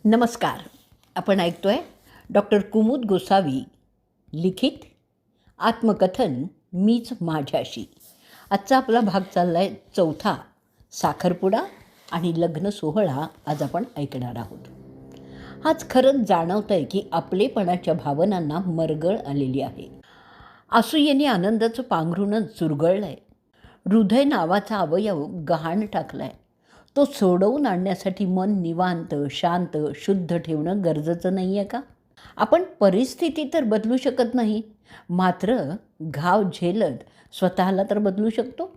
नमस्कार. आपण ऐकतोय डॉक्टर कुमुद गोसावी लिखित आत्मकथन मीच माझ्याशी. आजचा आपला भाग चालला आहे चौथा, साखरपुडा आणि लग्न सोहळा. आज आपण ऐकणार आहोत. आज खरंच जाणवतं आहे की आपलेपणाच्या भावनांना मरगळ आलेली आहे. असूयेने आनंदाचं पांघरूणच चुरगळलं आहे. हृदय नावाचा अवयव गहाण टाकला आहे. तो सोडवून आणण्यासाठी मन निवांत, शांत, शुद्ध ठेवणं गरजेचं नाही आहे का? आपण परिस्थिती तर बदलू शकत नाही, मात्र घाव झेलत स्वतःला तर बदलू शकतो.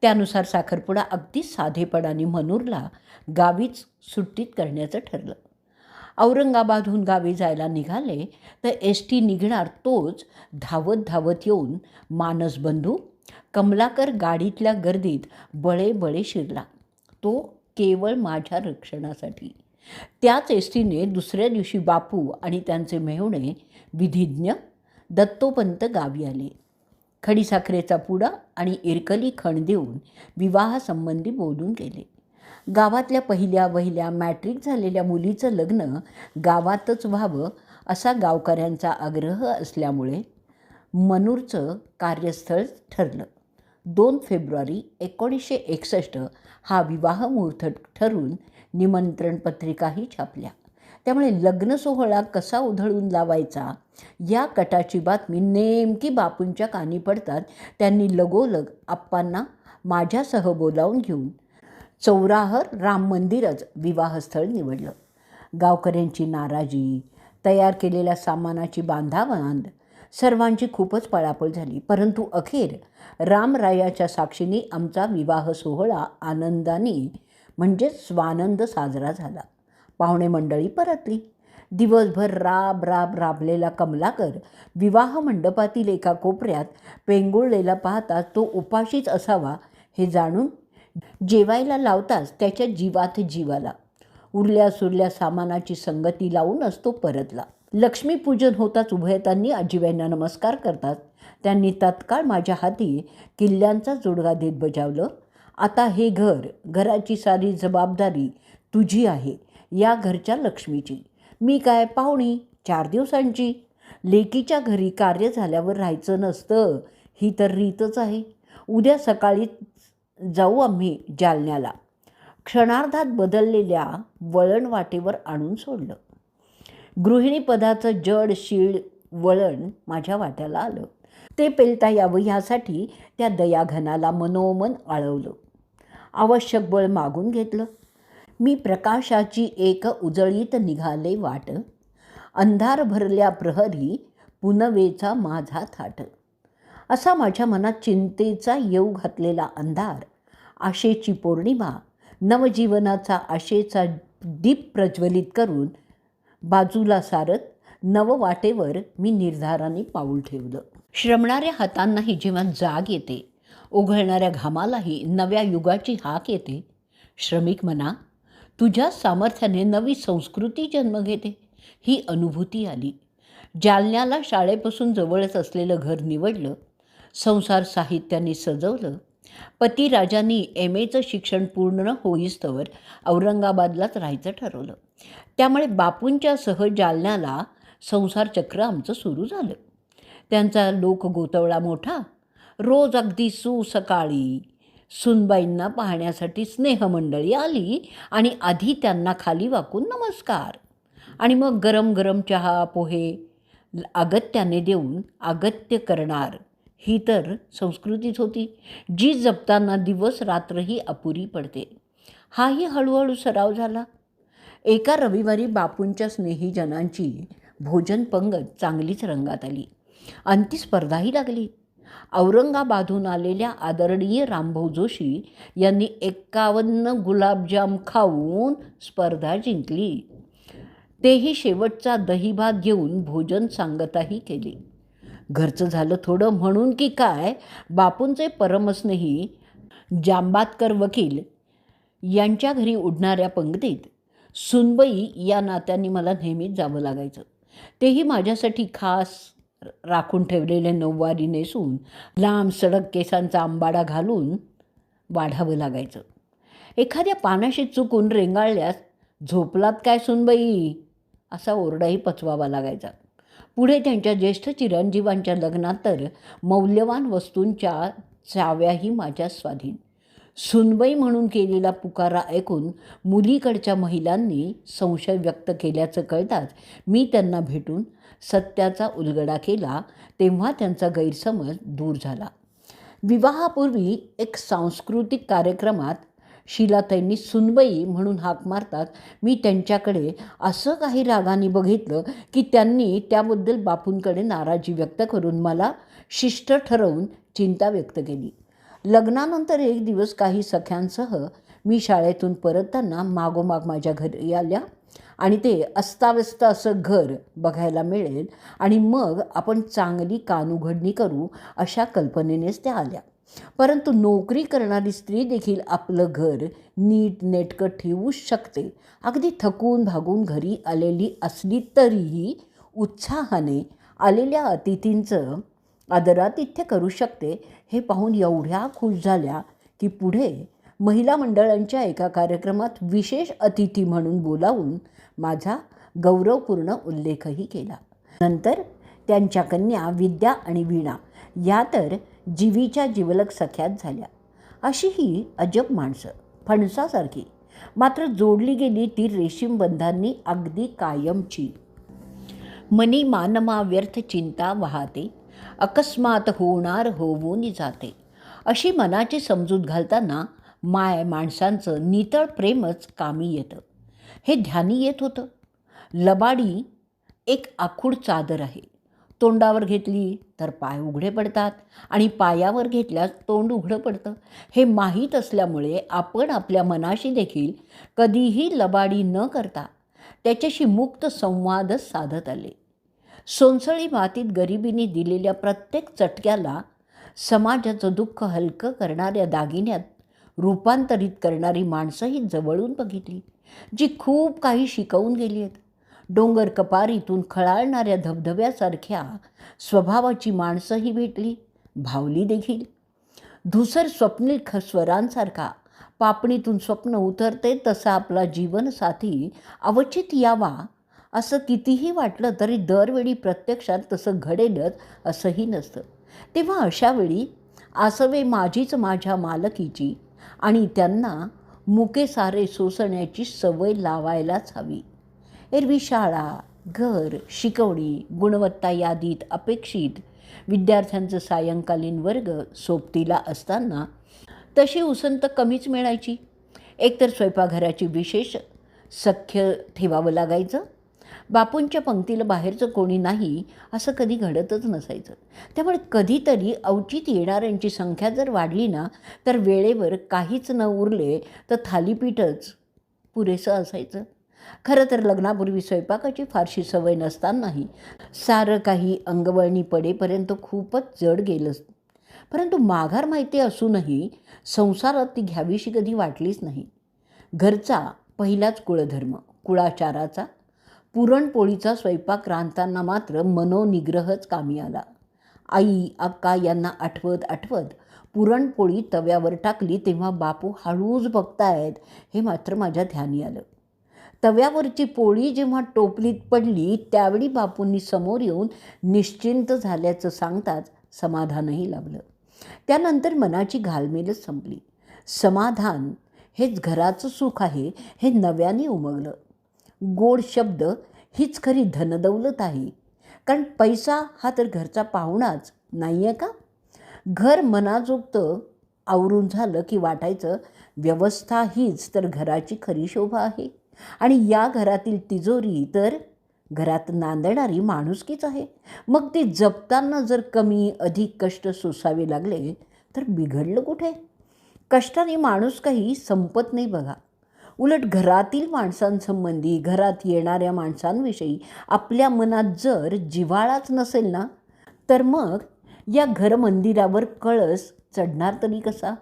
त्यानुसार साखरपुडा अगदी साधेपणाने मनूरला गावीच सुट्टीत करण्याचं ठरलं. औरंगाबादहून गावी जायला निघाले तर टी निघणार तोच धावत धावत येऊन मानसबंधू कमलाकर गाडीतल्या गर्दीत बळे शिरला. तो केवळ माझ्या रक्षणासाठी. त्याच टीने दुसऱ्या दिवशी बापू आणि त्यांचे मेहुणे विधिज्ञ दत्तोपंत गावी आले. खडीसाखरेचा पुडा आणि इरकली खण देऊन विवाहासंबंधी बोलून गेले. गावातल्या पहिल्या मॅट्रिक झालेल्या मुलीचं लग्न गावातच व्हावं असा गावकऱ्यांचा आग्रह असल्यामुळे मनूरचं कार्यस्थळ ठरलं. 2 फेब्रुवारी 1961 हा विवाह मुहूर्त ठरून निमंत्रण पत्रिकाही छापल्या. त्यामुळे लग्न सोहळा कसा उधळून लावायचा या कटाची बातमी नेमकी बापूंच्या कानी पडतात त्यांनी लगोलग आप्पांना माझ्यासह बोलावून घेऊन चौराहर राम मंदिरच विवाहस्थळ निवडलं. गावकऱ्यांची नाराजी, तयार केलेल्या सामानाची बांधाबांध, सर्वांची खूपच पळापळ झाली. परंतु अखेर रामरायाच्या साक्षीने आमचा विवाह सोहळा आनंदाने म्हणजेच स्वानंद साजरा झाला. पाहुणे मंडळी परतली. दिवसभर राबलेला कमलाकर विवाह मंडपातील एका कोपऱ्यात पेंगुळलेला पाहता तो उपाशीच असावा हे जाणून जेवायला लावताच त्याच्या जीवात जीव आला. उरल्या सुरल्या सामानाची संगती लावूनच तो परतला. लक्ष्मीपूजन होताच उभयतांनी आजीबाईंना नमस्कार करतात त्यांनी तत्काळ माझ्या हाती किल्ल्यांचा जोडगा देत बजावलं, आता हे घराची सारी जबाबदारी तुझी आहे, या घरच्या लक्ष्मीची. मी काय पाहुणी 4 दिवसांची. लेकीच्या घरी कार्य झाल्यावर राहायचं नसतं, ही तर रीतच आहे. उद्या सकाळी जाऊ आम्ही जालन्याला. क्षणार्धात बदललेल्या वळण वाटेवर आणून सोडलं. गृहिणीपदाचं जड शीळ वळण माझ्या वाट्याला आलं. ते पेलता यावं ह्यासाठी त्या दयाघनाला मनोमन आळवलं. आवश्यक बळ मागून घेतलं. मी प्रकाशाची एक उजळीत निघाले वाट, अंधार भरल्या प्रहरी पुनवेचा माझा थाट. असा माझ्या मनात चिंतेचा येऊ घातलेला अंधार, आशेची पौर्णिमा, नवजीवनाचा आशेचा दीप प्रज्वलित करून बाजूला सारत नववाटेवर मी निर्धाराने पाऊल ठेवलं. श्रमणाऱ्या हातांनाही जेव्हा जाग येते, ओघळणाऱ्या घामालाही नव्या युगाची हाक येते. श्रमिक मना, तुझ्या सामर्थ्याने नवी संस्कृती जन्म घेते, ही अनुभूती आली. जालन्याला शाळेपासून जवळच असलेलं घर निवडलं. संसार साहित्याने सजवलं. पतिराजांनी MAचं शिक्षण पूर्ण होईस्तवर औरंगाबादलाच राहायचं ठरवलं. त्यामुळे बापूंच्यासह जालन्याला संसारचक्र आमचं सुरू झालं. त्यांचा लोकगोतवळा मोठा. रोज अगदी सुसकाळी सुनबाईंना पाहण्यासाठी स्नेहमंडळी आली आणि आधी त्यांना खाली वाकून नमस्कार आणि मग गरम गरम चहा पोहे अगत्याने देऊन अगत्य करणार, ही तर संस्कृतीच होती, जी जपताना दिवस रात्रही अपुरी पडते. हाही हळूहळू सराव झाला. एका रविवारी बापूंच्या स्नेहीजनांची भोजन पंगत चांगलीच रंगात आली. अंती स्पर्धाही लागली. औरंगाबादहून आलेल्या आदरणीय रामभाऊ जोशी यांनी 51 गुलाबजाम खाऊन स्पर्धा जिंकली. तेही शेवटचा दहीभात घेऊन भोजन सांगताही केली. घरचं झालं थोडं म्हणून की काय, बापूंचे परमस्नेही जांबातकर वकील यांच्या घरी उडणाऱ्या पंगतीत सुनबाई या नात्यांनी मला नेहमीच जावं लागायचं. तेही माझ्यासाठी खास राखून ठेवलेले नऊवारी नेसून लांब सडक केसांचा आंबाडा घालून वाढावं लागायचं. एखाद्या पानाशी चुकून रेंगाळल्यास झोपलात काय सुनबाई, असा ओरडाही पचवावा लागायचा. पुढे त्यांच्या ज्येष्ठ चिरंजीवांच्या लग्नात तर मौल्यवान वस्तूंच्या चाव्याही माझ्या स्वाधीन. सुनबाई म्हणून केलेला पुकारा ऐकून मुलीकडच्या महिलांनी संशय व्यक्त केल्याचं कळताच मी त्यांना भेटून सत्याचा उलगडा केला. तेव्हा त्यांचा गैरसमज दूर झाला. विवाहापूर्वी एक सांस्कृतिक कार्यक्रमात शीलाताईंनी सुनबाई म्हणून हाक मारतात मी त्यांच्याकडे असं काही रागाने बघितलं की त्यांनी त्याबद्दल बापूंकडे नाराजी व्यक्त करून मला शिष्ट ठरवून चिंता व्यक्त केली. लग्नानंतर एक दिवस काही सख्यांसह मी शाळेतून परतताना मागोमाग माझ्या घरी आल्या आणि ते अस्ताव्यस्त असं घर बघायला मिळेल आणि मग आपण चांगली कानउघडणी करू अशा कल्पनेनेच त्या आल्या. परंतु नोकरी करणारी स्त्री देखील आपलं घर नीट नेटकं ठेवू शकते. अगदी थकून भागून घरी आलेली असली तरीही उत्साहाने आलेल्या अतिथींचं आदरातिथ्य करू शकते हे पाहून एवढ्या खुश झाल्या की पुढे महिला मंडळांच्या एका कार्यक्रमात विशेष अतिथी म्हणून बोलावून माझा गौरवपूर्ण उल्लेखही केला. नंतर त्यांच्या कन्या विद्या आणि वीणा या तर जीवीच्या जिवलग सख्यात झाल्या. अशी ही अजब माणसं, फणसासारखी, मात्र जोडली गेली ती रेशीम बंधांनी अगदी कायमची. मनी मानमा व्यर्थ चिंता वाहते, अकस्मात होणार होऊन जाते. अशी मनाची समजूत घालताना माणसांचं नितळ प्रेमच कामी येतं हे ध्यानी येत होतं. लबाडी एक आखूड चादर आहे. तोंडावर घेतली तर पाय उघडे पडतात आणि पायावर घेतल्यास तोंड उघडं पडतं. हे माहीत असल्यामुळे आपण आपल्या मनाशी देखील कधीही लबाडी न करता त्याच्याशी मुक्त संवादच साधत आले. सोनसळी मातीत गरिबीने दिलेल्या प्रत्येक चटक्याला समाजाचं दुःख हलकं करणाऱ्या दागिन्यात रूपांतरित करणारी माणसंही जवळून बघितली, जी खूप काही शिकवून गेली आहेत. डोंगर कपारीतून खळाळणाऱ्या धबधब्यासारख्या स्वभावाची माणसंही भेटली, भावली देखील. धुसर स्वप्नील स्वरांसारखा पापणीतून स्वप्न उतरते तसा आपला जीवनसाथी अवचित यावा असं कितीही वाटलं तरी दरवेळी प्रत्यक्षात तसं घडेलच असंही नसतं. तेव्हा अशावेळी आसवे माझीच माझ्या मालकीची आणि त्यांना मुके सारे सोसण्याची सवय लावायलाच हवी. एरवी शाळा, घर, शिकवणी, गुणवत्ता यादीत अपेक्षित विद्यार्थ्यांचं सायंकालीन वर्ग सोबतीला असताना तशी उसंत कमीच मिळायची. एकतर स्वयंपाकघराची विशेष सख्य ठेवावं लागायचं. बापूंच्या पंक्तीला बाहेरचं कोणी नाही असं कधी घडतच नसायचं. त्यामुळे कधीतरी अवचित येणाऱ्यांची संख्या जर वाढली ना तर वेळेवर काहीच न उरले तर थालीपीठच पुरेसं असायचं. खरं तर लग्नापूर्वी स्वयंपाकाची फारशी सवय नसतानाही सारं काही अंगवळणी पडेपर्यंत खूपच जड गेलं. परंतु माघार माहिती असूनही संसारात ती घ्यावीशी कधी वाटलीच नाही. घरचा पहिलाच कुळधर्म, कुळाचाराचा पुरणपोळीचा स्वयंपाक रांधताना मात्र मनोनिग्रहच कामी आला. आई अक्का यांना आठवत आठवत पुरणपोळी तव्यावर टाकली तेव्हा बापू हळूच बघतायत हे मात्र माझ्या ध्यानी आलं. तव्यावरची पोळी जेव्हा टोपलीत पडली त्यावेळी बापूंनी समोर येऊन निश्चिंत झाल्याचं सांगताच समाधानही लाभलं. त्यानंतर मनाची घालमेलच संपली. समाधान हेच घराचं सुख आहे हे नव्याने उमगलं. गोड शब्द हीच खरी धनदौलत आहे, कारण पैसा हा तर घरचा पाहुणाच नाही आहे का. घर मनाजोगतं आवरून झालं की वाटायचं व्यवस्था हीच तर घराची खरी शोभा आहे आणि या घरातील तिजोरी तर घरात नांदणारी माणुसकीच आहे. मग ती जपताना जर कमी अधिक कष्ट सोसावे लागले तर बिघडलं कुठे. कष्टाने माणूस काही संपत नाही बघा. उलट घरातील माणसांसंबंधी, घरात येणाऱ्या माणसांविषयी आपल्या मनात जर जिव्हाळाच नसेल ना तर मग या घरमंदिरावर कळस चढणार तरी कसा.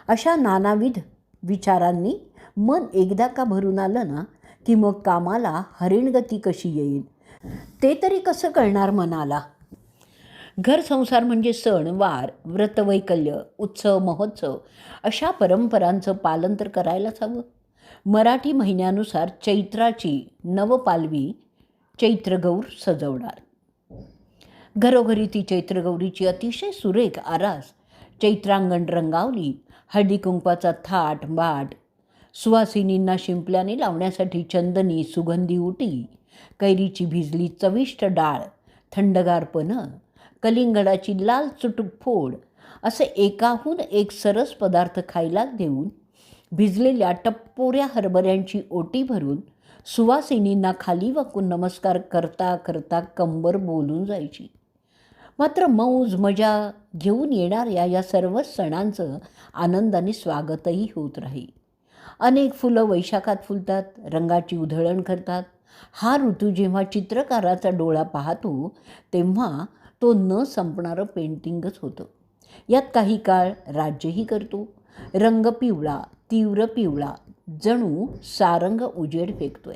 अशा नानाविध विचारांनी मन एकदा का भरून आलं ना की मग कामाला हरिणगती कशी येईल ते तरी कसं कळणार मनाला. घर संसार म्हणजे सण वार, व्रतवैकल्य, उत्सव महोत्सव अशा परंपरांचं पालन तर करायलाच हवं. मराठी महिन्यानुसार चैत्राची नवपालवी चैत्रगौर सजवणार. घरोघरी ती चैत्रगौरीची अतिशय सुरेख आरास. चैत्रांगण रंगावली. हळदी कुंकवाचा थाट बाट, सुवासिनींना शिंपल्याने लावण्यासाठी चंदनी सुगंधी उटी, कैरीची भिजली चविष्ट डाळ, थंडगार पन्ह, कलिंगडाची लाल चुटूक फोड असे एकाहून एक सरस पदार्थ खायला देऊन भिजलेल्या टप्पोऱ्या हरभऱ्यांची ओटी भरून सुवासिनींना खाली वाकून नमस्कार करता करता कंबर बोलून जायची. मात्र मौज मजा घेऊन येणाऱ्या या सर्व सणांचं आनंदाने स्वागतही होत राही. अनेक फुलं वैशाखात फुलतात, रंगाची उधळण करतात. हा ऋतू जेव्हा चित्रकाराचा डोळा पाहतो तेव्हा तो न संपणारं पेंटिंगच होतं. यात काही काळ राज्यही करतो. रंग पिवळा, तीव्र पिवळा, जणू सारंग उजेड फेकतोय.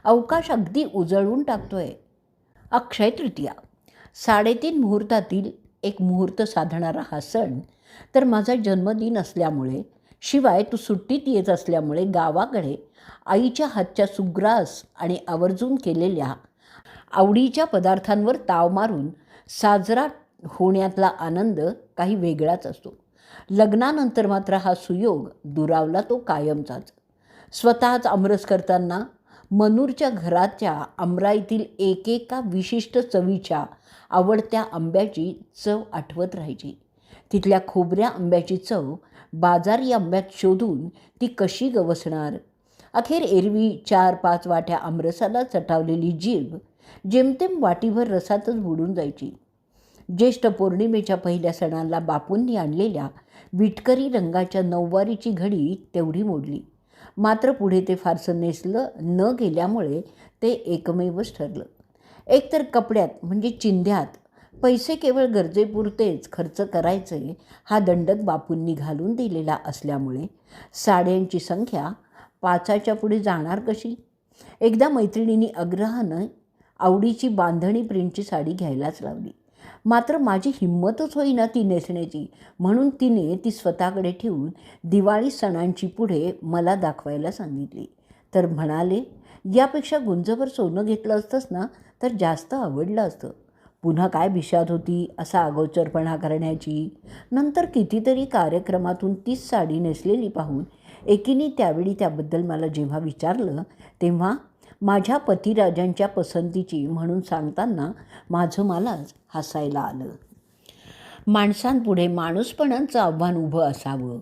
अवकाश अगदी उजळून टाकतोय. अक्षय तृतीया 3:30 मुहूर्तातील एक मुहूर्त साधणारा हा सण तर माझा जन्मदिन असल्यामुळे, शिवाय तू सुट्टीत येत असल्यामुळे गावाकडे आईच्या हातच्या सुग्रास आणि आवर्जून केलेल्या आवडीच्या पदार्थांवर ताव मारून साजरा होण्यातला आनंद काही वेगळाच असतो. लग्नानंतर मात्र हा सुयोग दुरावला तो कायमचाच. स्वतःच आमरस करताना मनूरच्या घराच्या आमराईतील एकेका विशिष्ट चवीच्या आवडत्या आंब्याची चव आठवत राहायची. तिथल्या खोबऱ्या आंब्याची चव बाजारी आंब्यात शोधून ती कशी गवसणार. अखेर एरवी 4-5 वाट्या आमरसाला चटावलेली जीभ जेमतेम वाटीभर रसातच बुडून जायची. ज्येष्ठ पौर्णिमेच्या पहिल्या सणाला बापूंनी आणलेल्या विटकरी रंगाच्या नऊवारीची घडी तेवढी मोडली. मात्र पुढे ते फारसं नेसलं न गेल्यामुळे ते एकमेवच ठरलं. एकतर कपड्यात म्हणजे चिंध्यात पैसे केवळ गरजेपुरतेच खर्च करायचे हा दंडक बापूंनी घालून दिलेला असल्यामुळे साड्यांची संख्या 5च्या पुढे जाणार कशी. एकदा मैत्रिणींनी आग्रहानं आवडीची बांधणी प्रिंटची साडी घ्यायलाच लावली. मात्र माझी हिंमतच होईना ती नेसण्याची, म्हणून तिने ती स्वतःकडे ठेवून दिवाळी सणांची पुढे मला दाखवायला सांगितली. तर म्हणाले, यापेक्षा गुंजभर सोनं घेतलं असतंस ना तर जास्त आवडलं असतं. पुन्हा काय बिशाद होती असा अगोचरपणा करण्याची. नंतर कितीतरी कार्यक्रमातून तीच साडी नेसलेली पाहून एकीने त्यावेळी त्याबद्दल मला जेव्हा विचारलं तेव्हा माझ्या पतिराजांच्या पसंतीची म्हणून सांगताना माझं मलाच हसायला आलं. माणसांपुढे माणूसपणाचं आव्हान उभं असावं.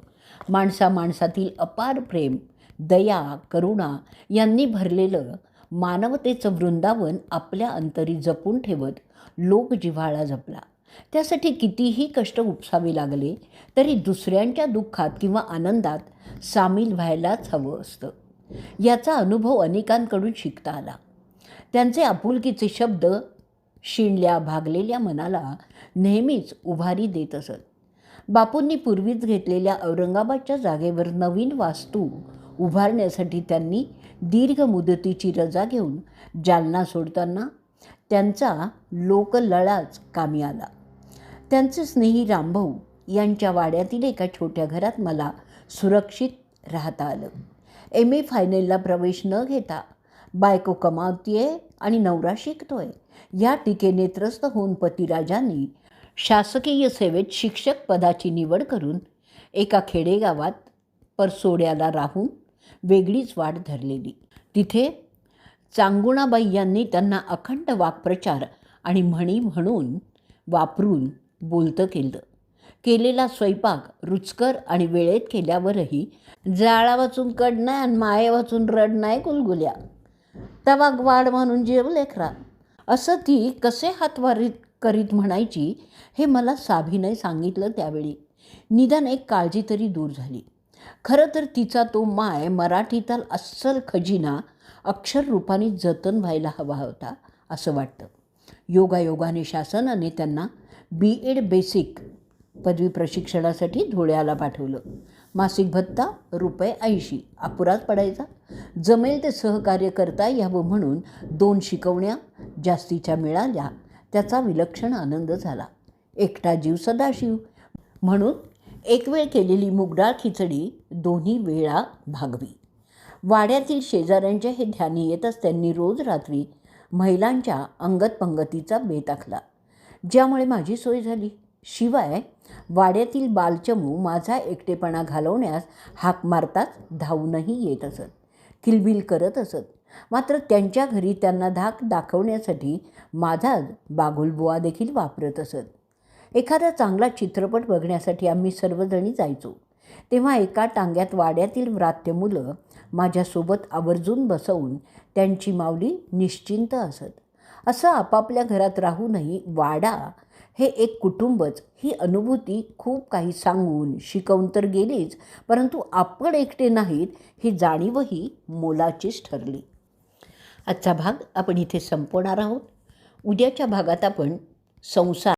माणसातील अपार प्रेम, दया, करुणा यांनी भरलेलं मानवतेचं वृंदावन आपल्या अंतरी जपून ठेवत लोकजिव्हाळा जपला. त्यासाठी कितीही कष्ट उपसावे लागले तरी दुसऱ्यांच्या दुःखात किंवा आनंदात सामील व्हायलाच हवं असतं. याचा अनुभव अनेकांकडून शिकता आला. त्यांचे आपुलकीचे शब्द शिणल्या भागलेल्या मनाला नेहमीच उभारी देत असत. बापूंनी पूर्वीच घेतलेल्या औरंगाबादच्या जागेवर नवीन वास्तू उभारण्यासाठी त्यांनी दीर्घ मुदतीची रजा घेऊन जालना सोडताना त्यांचा लोकलळाच कामी आला. त्यांचे स्नेही रामभाऊ यांच्या वाड्यातील एका छोट्या घरात मला सुरक्षित राहता आलं. MA फायनलला प्रवेश न घेता बायको कमावतीये आणि नवरा शिकतोय या टीकेने त्रस्त होऊन पतिराजांनी शासकीय सेवेत शिक्षक पदाची निवड करून एका खेडेगावात परसोड्याला राहून वेगळीच वाट धरलेली. तिथे चांगुणाबाई यांनी त्यांना अखंड वाक्प्रचार आणि म्हणी म्हणून वापरून बोलतं केलं. केलेला स्वयंपाक रुचकर आणि वेळेत केल्यावरही जाळा वाचून कड नाही आणि माये वाचून रड नाही गुलगुल्या, तवा वाढ म्हणून जेव लेकरा, असं ती कसे हातवारीत करीत म्हणायची हे मला साभीने सांगितलं त्यावेळी. निदान एक काळजी तरी दूर झाली. खरं तर तिचा तो माय मराठीतील अस्सल खजिना अक्षररूपाने जतन व्हायला हवा होता असं वाटतं. योगायोगाने शासनाने त्यांना B.Ed बेसिक पदवी प्रशिक्षणासाठी धुळ्याला पाठवलं. मासिक भत्ता ₹80 अपुराच पडायचा. जमेल ते सहकार्य करता यावं म्हणून 2 शिकवण्या जास्तीच्या मिळाल्या. त्याचा विलक्षण आनंद झाला. एकटा जीव सदाशिव म्हणून एक वेळ केलेली मुगडाळ खिचडी 2 वेळा भागवी. वाड्यातील शेजाऱ्यांच्या हे ध्यानी येतच त्यांनी रोज रात्री महिलांच्या अंगत पंगतीचा बेत आखला, ज्यामुळे माझी सोय झाली. शिवाय वाड्यातील बालचमू माझा एकटेपणा घालवण्यास हाक मारताच धावूनही येत असत, किलबिल करत असत. मात्र त्यांच्या घरी त्यांना धाक दाखवण्यासाठी माझाच बागुलबुवा देखील वापरत असत. एखादा चांगला चित्रपट बघण्यासाठी आम्ही सर्वजणी जायचो, तेव्हा एका टांग्यात वाड्यातील व्रात्य मुलं माझ्यासोबत आवर्जून बसवून त्यांची माऊली निश्चिंत असत. असं आपापल्या घरात राहूनही वाडा हे एक कुटुंबच ही अनुभूती खूप काही सांगून शिकवून तर गेलीच, परंतु आपण एकटे नाहीत ही जाणीवही मोलाचीच ठरली. आजचा भाग आपण इथे संपवणार आहोत. उद्याच्या भागात आपण संसार